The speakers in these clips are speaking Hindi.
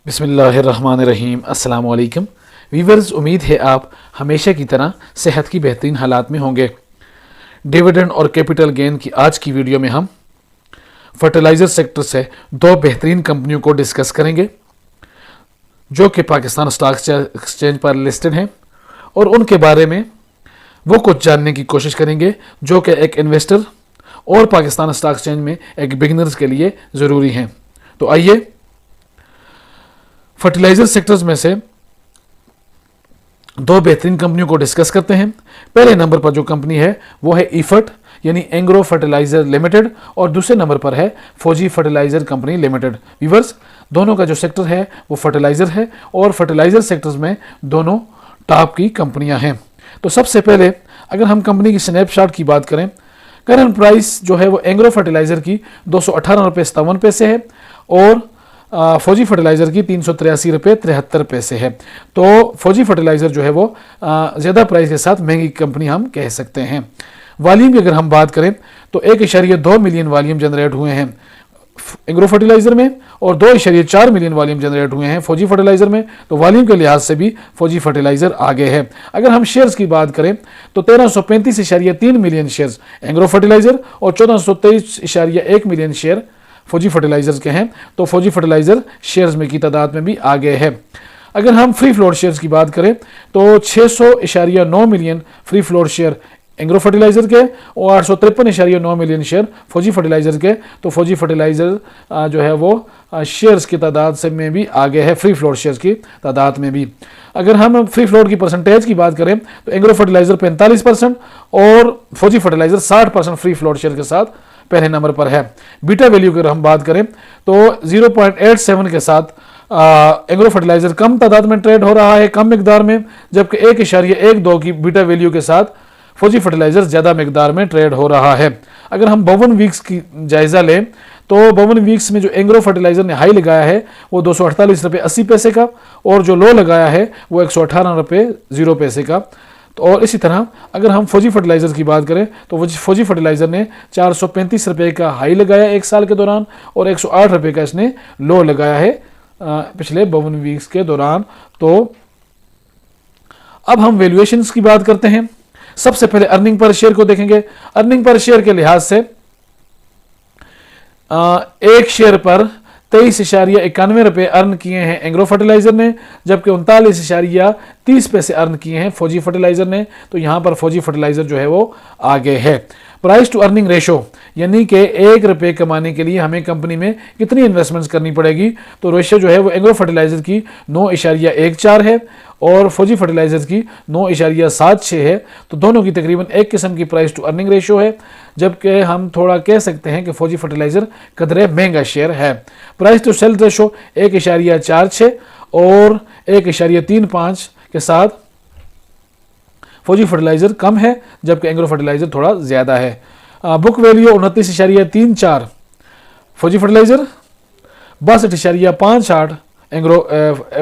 बिस्मिल्लाहिर्रहमानिर्रहीम। अस्सलाम वालेकुम वीवर्स, उम्मीद है आप हमेशा की तरह सेहत की बेहतरीन हालात में होंगे। डिविडेंड और कैपिटल गेन की आज की वीडियो में हम फर्टिलाइज़र सेक्टर से दो बेहतरीन कंपनियों को डिस्कस करेंगे जो कि पाकिस्तान स्टॉक एक्सचेंज पर लिस्टेड हैं, और उनके बारे में वो कुछ जानने की कोशिश करेंगे जो कि एक इन्वेस्टर और पाकिस्तान स्टॉक एक्सचेंज में एक बिगिनर्स के लिए ज़रूरी हैं। तो आइए फर्टिलाइजर सेक्टर्स में से दो बेहतरीन कंपनियों को डिस्कस करते हैं। पहले नंबर पर जो कंपनी है वो है इफर्ट यानी एंग्रो फर्टिलाइजर लिमिटेड, और दूसरे नंबर पर है फौजी फर्टिलाइजर कंपनी लिमिटेड। वीवर्स, दोनों का जो सेक्टर है वो फर्टिलाइजर है और फर्टिलाइजर सेक्टर्स में दोनों टॉप की कंपनियां हैं। तो सबसे पहले अगर हम कंपनी की स्नैपशॉट की बात करें, करंट प्राइस जो है वो एंग्रो फर्टिलाइजर की 218.57 है और फौजी फर्टिलाइज़र की 383.73 है। तो फौजी फर्टिलाइज़र जो है वो ज़्यादा प्राइस के साथ महंगी कंपनी हम कह सकते हैं। वॉल्यूम की अगर हम बात करें तो 1.2 मिलियन वॉल्यूम जनरेट हुए हैं एग्रो फर्टिलाइज़र में और 2.4 मिलियन वॉल्यूम जनरेट हुए हैं फौजी फर्टिलाइज़र में। तो वॉल्यूम के लिहाज से भी फौजी फर्टिलाइज़र आगे है। अगर हम शेयर्स की बात करें तो 1335.3 मिलियन शेयर्स एग्रो फर्टिलाइज़र और 1423.1 मिलियन शेयर फौजी फर्टिलाइजर्स के हैं। तो फौजी फर्टिलाइजर शेयर्स में की तादाद में भी आगे है। अगर हम फ्री फ्लोट शेयर्स की बात करें तो 600.9 million free float share agro fertilizer के और 853.9 मिलियन शेयर फौजी फर्टिलाइजर के। तो फौजी फर्टिलाइजर जो है वो शेयर्स की तादाद से में भी आगे है, फ्री फ्लोट शेयर्स की तादाद में भी। अगर हम फ्री फ्लोट की परसेंटेज की बात करें तो एग्रो फर्टिलाइजर 45% और फौजी फर्टिलाइजर 60% फ्री फ्लोट शेयर के साथ पहले नंबर पर है। बीटा वैल्यू की अगर हम बात करें तो 0.87 के साथ एग्रो फर्टिलाइजर कम तादाद में ट्रेड हो रहा है, कम मिकदार में, जबकि 1.12 की बीटा वैल्यू के साथ फौजी फर्टिलाइजर ज़्यादा मिकदार में ट्रेड हो रहा है। अगर हम 52 वीक्स की जायज़ा लें तो 52 वीक्स में जो एग्रो फर्टिलाइजर ने हाई लगाया है वो 248.80 का और जो लो लगाया है वो 118.0 का। तो और इसी तरह अगर हम फौजी फर्टिलाइजर की बात करें तो फौजी फर्टिलाइजर ने 435 रुपये का हाई लगाया एक साल के दौरान और 108 रुपये का इसने लो लगाया है पिछले 52 वीक्स के दौरान। तो अब हम वैल्यूएशंस की बात करते हैं। सबसे पहले अर्निंग पर शेयर को देखेंगे। अर्निंग पर शेयर के लिहाज से एक शेयर पर 23.91 रुपये अर्न किए हैं एग्रो फर्टिलाइजर ने, जबकि 39.30 अर्न किए हैं फौजी फर्टिलाइजर ने। तो यहाँ पर फौजी फर्टिलाइजर जो है वो आगे है। प्राइस टू अर्निंग रेशो यानी कि 1 रुपये कमाने के लिए हमें कंपनी में कितनी इन्वेस्टमेंट्स करनी पड़ेगी, तो रेशो जो है वो एग्रो फर्टिलाइजर की 9.14 है और फौजी फर्टिलाइजर की 9.76 है। तो दोनों की तकरीबन एक किस्म की प्राइस टू अर्निंग रेशो है, जबकि हम थोड़ा कह सकते हैं कि फौजी फर्टिलाइजर कदरे महंगा शेयर है। प्राइस टू सेल रेशो 1.46 और 1.35 के साथ फौजी फर्टिलाइजर कम है, जबकि एग्रो फर्टिलाइजर थोड़ा ज़्यादा है। Book value 29.34 Fauji fertilizer, 62.58 agro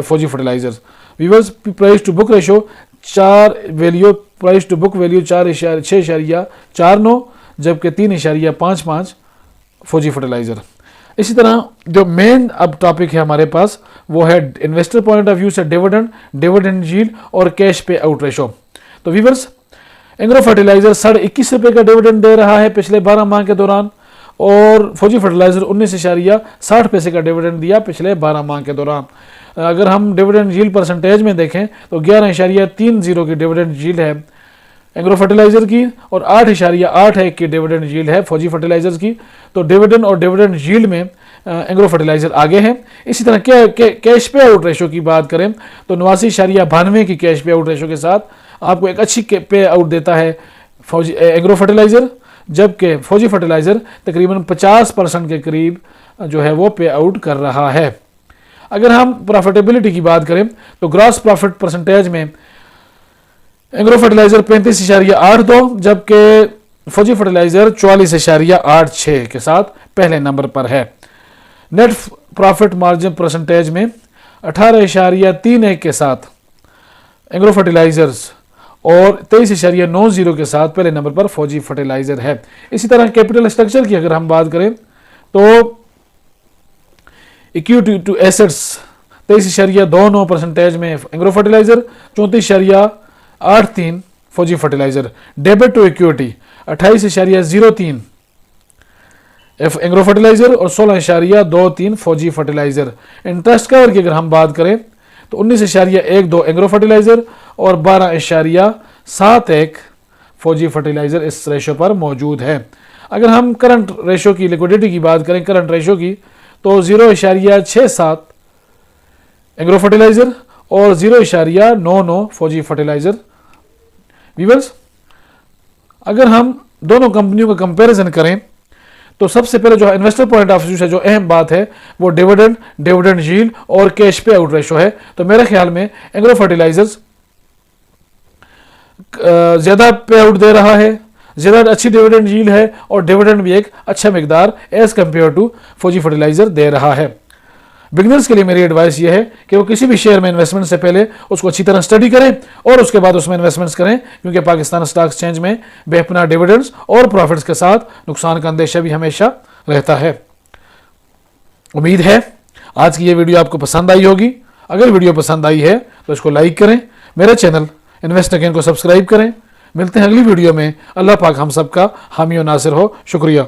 Fauji fertilizer. Viewers, price to book ratio 4.649 जबकि 3.55 फौजी फर्टिलाइजर। इसी तरह जो मेन अब टॉपिक है हमारे पास वो है इन्वेस्टर पॉइंट ऑफ व्यू से डिविडेंड यील्ड और कैश पे आउट रेशो। तो वीवर्स, एग्रो फर्टिलाइजर 21.5 रुपये का डिविडेंड दे रहा है पिछले 12 माह के दौरान और फौजी फर्टिलाइजर 19.60 का डिविडेंड दिया पिछले 12 माह के दौरान। अगर हम डिविडेंड यील्ड परसेंटेज में देखें तो 11.30 की डिविडेंड यील्ड है एग्रो फर्टिलाइजर की और 8.81 की डिविडेंड यील्ड है फौजी फर्टिलाइजर की। तो डिविडेंड और डिविडेंड यील्ड में एग्रो फर्टिलाइजर आगे है। इसी तरह कैश पे आउट रेशो की बात करें तो 89.92 की कैश पे आउट रेशो के साथ आपको एक अच्छी पे आउट देता है फौजी एग्रो फर्टिलाइजर, जबकि फौजी फर्टिलाइजर तकरीबन 50% के करीब जो है वो पे आउट कर रहा है। अगर हम प्रॉफिटेबिलिटी की बात करें तो ग्रॉस प्रॉफिट परसेंटेज में एग्रो फर्टिलाइजर 35.82 जबकि फौजी फर्टिलाइजर 44.86 के साथ पहले नंबर पर है। नेट प्रॉफिट मार्जिन परसेंटेज में 18.31 के साथ एग्रो फर्टिलाइजर्स और 23.90 के साथ पहले नंबर पर फौजी फर्टिलाइजर है। इसी तरह कैपिटल स्ट्रक्चर की अगर हम बात करें तो इक्विटी टू एसेट्स 23.29% में agro fertilizer, 34.83 Fauji fertilizer. Debit to equity 28.03 agro fertilizer और 16.23 फौजी फर्टिलाइजर। इंटरेस्ट कवर की अगर हम बात करें तो 19.12 एग्रो फर्टिलाइजर और 12.71 फौजी फर्टिलाइजर इस रेशो पर मौजूद है। अगर हम करंट रेशो की, लिक्विडिटी की बात करें, करंट रेशो की, तो 0.67 एग्रो फर्टिलाइजर और 0.99 फौजी फर्टिलाइजर। व्यूअर्स, अगर हम दोनों कंपनियों का कंपैरिजन करें तो सबसे पहले जो इन्वेस्टर पॉइंट ऑफ व्यू से जो अहम बात है वो डिविडेंड यील्ड और कैश पे आउट रेशो है। तो मेरे ख्याल में एग्रो फर्टिलाइजर्स ज्यादा पे आउट दे रहा है, ज्यादा अच्छी डिविडेंड यील्ड है और डिविडेंड भी एक अच्छा मिकदार एज कंपेयर टू फौजी फर्टिलाइजर दे रहा है। बिगनर्स के लिए मेरी एडवाइस ये है कि वो किसी भी शेयर में इन्वेस्टमेंट से पहले उसको अच्छी तरह स्टडी करें और उसके बाद उसमें इन्वेस्टमेंट्स करें, क्योंकि पाकिस्तान स्टॉक एक्सचेंज में बेपनाह डिविडेंड्स और प्रॉफिट्स के साथ नुकसान का अंदेशा भी हमेशा रहता है। उम्मीद है आज की ये वीडियो आपको पसंद आई होगी। अगर वीडियो पसंद आई है तो इसको लाइक करें, मेरे चैनल इन्वेस्ट अगेन को सब्सक्राइब करें। मिलते हैं अगली वीडियो में। अल्लाह पाक हम सबका हामी और नासिर हो। शुक्रिया।